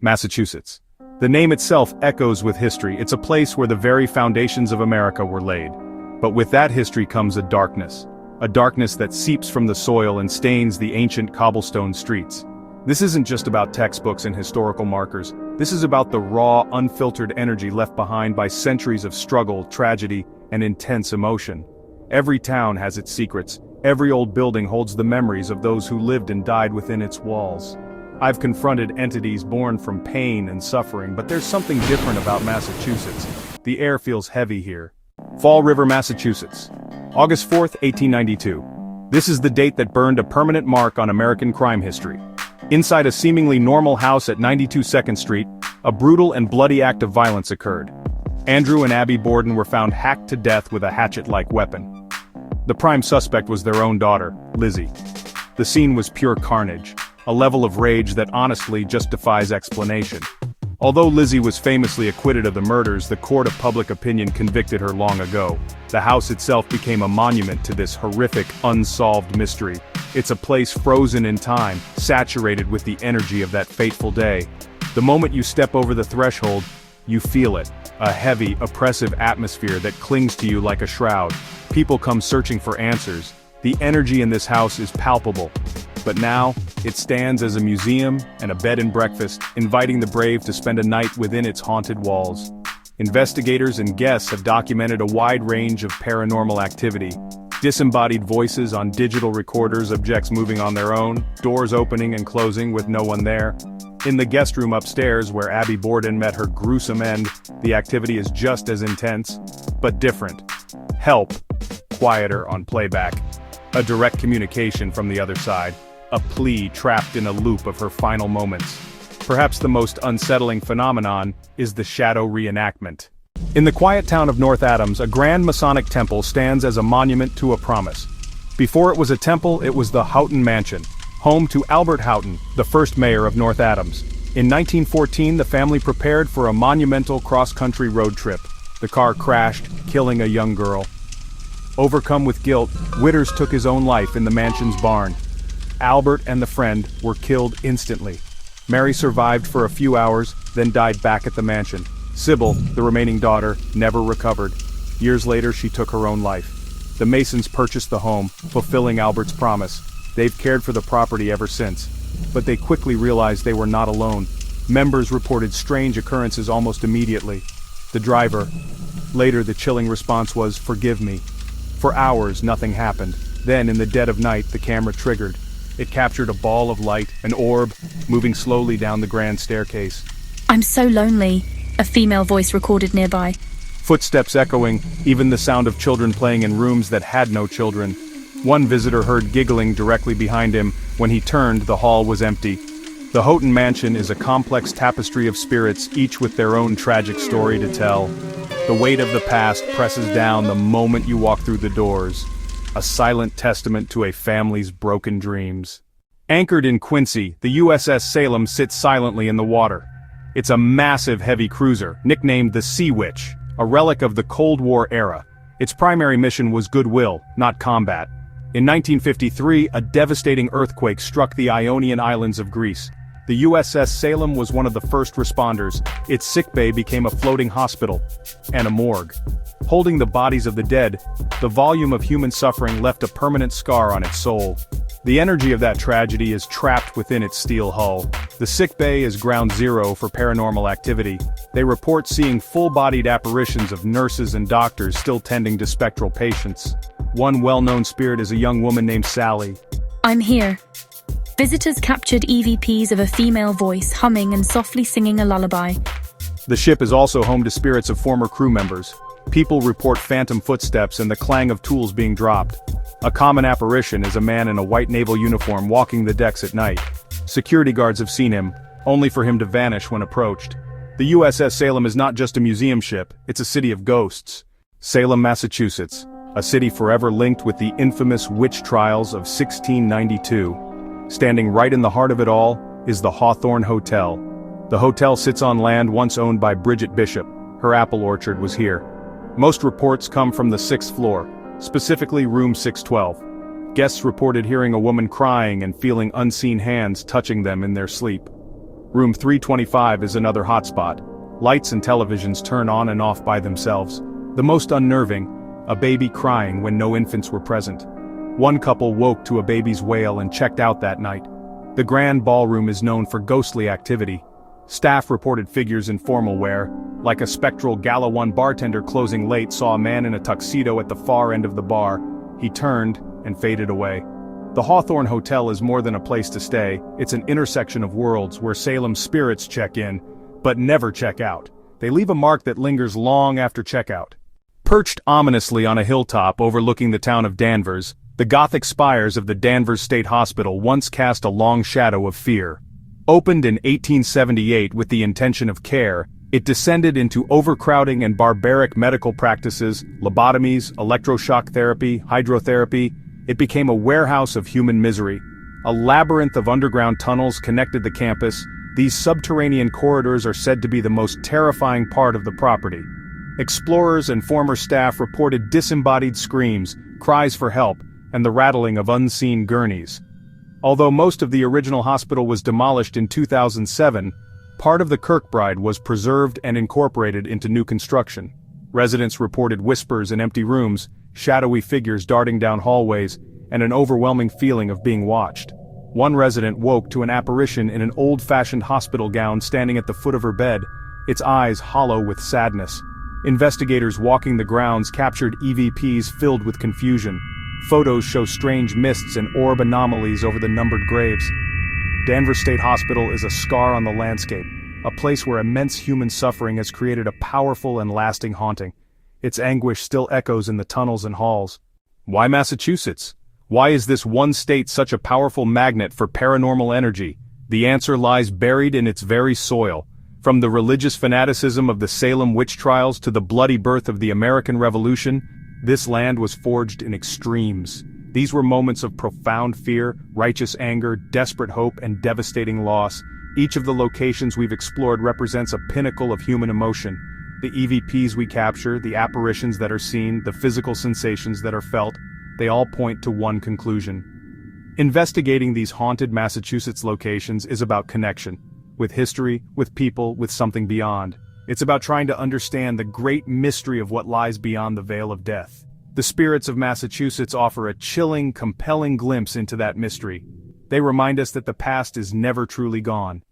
Massachusetts. The name itself echoes with history. It's a place where the very foundations of America were laid. But with that history comes a darkness that seeps from the soil and stains the ancient cobblestone streets. This isn't just about textbooks and historical markers. This is about the raw, unfiltered energy left behind by centuries of struggle, tragedy, and intense emotion. Every town has its secrets. Every old building holds the memories of those who lived and died within its walls. I've confronted entities born from pain and suffering, but there's something different about Massachusetts. The air feels heavy here. Fall River, Massachusetts. August 4th, 1892. This is the date that burned a permanent mark on American crime history. Inside a seemingly normal house at 92 2nd Street, a brutal and bloody act of violence occurred. Andrew and Abby Borden were found hacked to death with a hatchet-like weapon. The prime suspect was their own daughter, Lizzie. The scene was pure carnage, a level of rage that honestly just defies explanation. Although Lizzie was famously acquitted of the murders, the court of public opinion convicted her long ago. The house itself became a monument to this horrific, unsolved mystery. It's a place frozen in time, saturated with the energy of that fateful day. The moment you step over the threshold, you feel it. A heavy, oppressive atmosphere that clings to you like a shroud. People come searching for answers. The energy in this house is palpable. But now, it stands as a museum and a bed and breakfast, inviting the brave to spend a night within its haunted walls. Investigators and guests have documented a wide range of paranormal activity. Disembodied voices on digital recorders, objects moving on their own, doors opening and closing with no one there. In the guest room upstairs where Abby Borden met her gruesome end, the activity is just as intense, but different. Help, quieter on playback. A direct communication from the other side. A plea trapped in a loop of her final moments. Perhaps the most unsettling phenomenon is the shadow reenactment. In the quiet town of North Adams, a grand Masonic temple stands as a monument to a promise. Before it was a temple, it was the Houghton Mansion, home to Albert Houghton, the first mayor of North Adams. In 1914, the family prepared for a monumental cross-country road trip. The car crashed, killing a young girl. Overcome with guilt, Witters took his own life in the mansion's barn. Albert and the friend were killed instantly. Mary survived for a few hours, then died back at the mansion. Sybil, the remaining daughter, never recovered. Years later, she took her own life. The Masons purchased the home, fulfilling Albert's promise. They've cared for the property ever since. But they quickly realized they were not alone. Members reported strange occurrences almost immediately. The driver. Later, the chilling response was, "Forgive me." For hours, nothing happened. Then, in the dead of night, the camera triggered. It captured a ball of light, an orb, moving slowly down the grand staircase. "I'm so lonely," a female voice recorded nearby. Footsteps echoing, even the sound of children playing in rooms that had no children. One visitor heard giggling directly behind him. When he turned, the hall was empty. The Houghton Mansion is a complex tapestry of spirits, each with their own tragic story to tell. The weight of the past presses down the moment you walk through the doors. A silent testament to a family's broken dreams. Anchored in Quincy, the USS Salem sits silently in the water. It's a massive heavy cruiser, nicknamed the Sea Witch, a relic of the Cold War era. Its primary mission was goodwill, not combat. In 1953, a devastating earthquake struck the Ionian Islands of Greece. The USS Salem was one of the first responders. Its sickbay became a floating hospital and a morgue. Holding the bodies of the dead, the volume of human suffering left a permanent scar on its soul. The energy of that tragedy is trapped within its steel hull. The sickbay is ground zero for paranormal activity. They report seeing full-bodied apparitions of nurses and doctors still tending to spectral patients. One well-known spirit is a young woman named Sally. "I'm here." Visitors captured EVPs of a female voice humming and softly singing a lullaby. The ship is also home to spirits of former crew members. People report phantom footsteps and the clang of tools being dropped. A common apparition is a man in a white naval uniform walking the decks at night. Security guards have seen him, only for him to vanish when approached. The USS Salem is not just a museum ship, it's a city of ghosts. Salem, Massachusetts, a city forever linked with the infamous witch trials of 1692. Standing right in the heart of it all is the Hawthorne Hotel. The hotel sits on land once owned by Bridget Bishop. Her apple orchard was here. Most reports come from the 6th floor, specifically room 612. Guests reported hearing a woman crying and feeling unseen hands touching them in their sleep. Room 325 is another hotspot. Lights and televisions turn on and off by themselves. The most unnerving, a baby crying when no infants were present. One couple woke to a baby's wail and checked out that night. The grand ballroom is known for ghostly activity. Staff reported figures in formal wear, like a spectral Gala 1 bartender closing late saw a man in a tuxedo at the far end of the bar. He turned and faded away. The Hawthorne Hotel is more than a place to stay, it's an intersection of worlds where Salem spirits check in, but never check out. They leave a mark that lingers long after checkout. Perched ominously on a hilltop overlooking the town of Danvers, the Gothic spires of the Danvers State Hospital once cast a long shadow of fear. Opened in 1878 with the intention of care, it descended into overcrowding and barbaric medical practices, lobotomies, electroshock therapy, hydrotherapy. It became a warehouse of human misery. A labyrinth of underground tunnels connected the campus. These subterranean corridors are said to be the most terrifying part of the property. Explorers and former staff reported disembodied screams, cries for help, and the rattling of unseen gurneys. Although most of the original hospital was demolished in 2007, part of the Kirkbride was preserved and incorporated into new construction. Residents reported whispers in empty rooms, shadowy figures darting down hallways, and an overwhelming feeling of being watched. One resident woke to an apparition in an old-fashioned hospital gown standing at the foot of her bed, its eyes hollow with sadness. Investigators walking the grounds captured EVPs filled with confusion. Photos show strange mists and orb anomalies over the numbered graves. Danvers State Hospital is a scar on the landscape, a place where immense human suffering has created a powerful and lasting haunting. Its anguish still echoes in the tunnels and halls. Why Massachusetts? Why is this one state such a powerful magnet for paranormal energy? The answer lies buried in its very soil. From the religious fanaticism of the Salem witch trials to the bloody birth of the American Revolution, this land was forged in extremes. These were moments of profound fear, righteous anger, desperate hope, and devastating loss. Each of the locations we've explored represents a pinnacle of human emotion. The EVPs we capture, the apparitions that are seen, the physical sensations that are felt, they all point to one conclusion. Investigating these haunted Massachusetts locations is about connection. With history, with people, with something beyond. It's about trying to understand the great mystery of what lies beyond the veil of death. The spirits of Massachusetts offer a chilling, compelling glimpse into that mystery. They remind us that the past is never truly gone.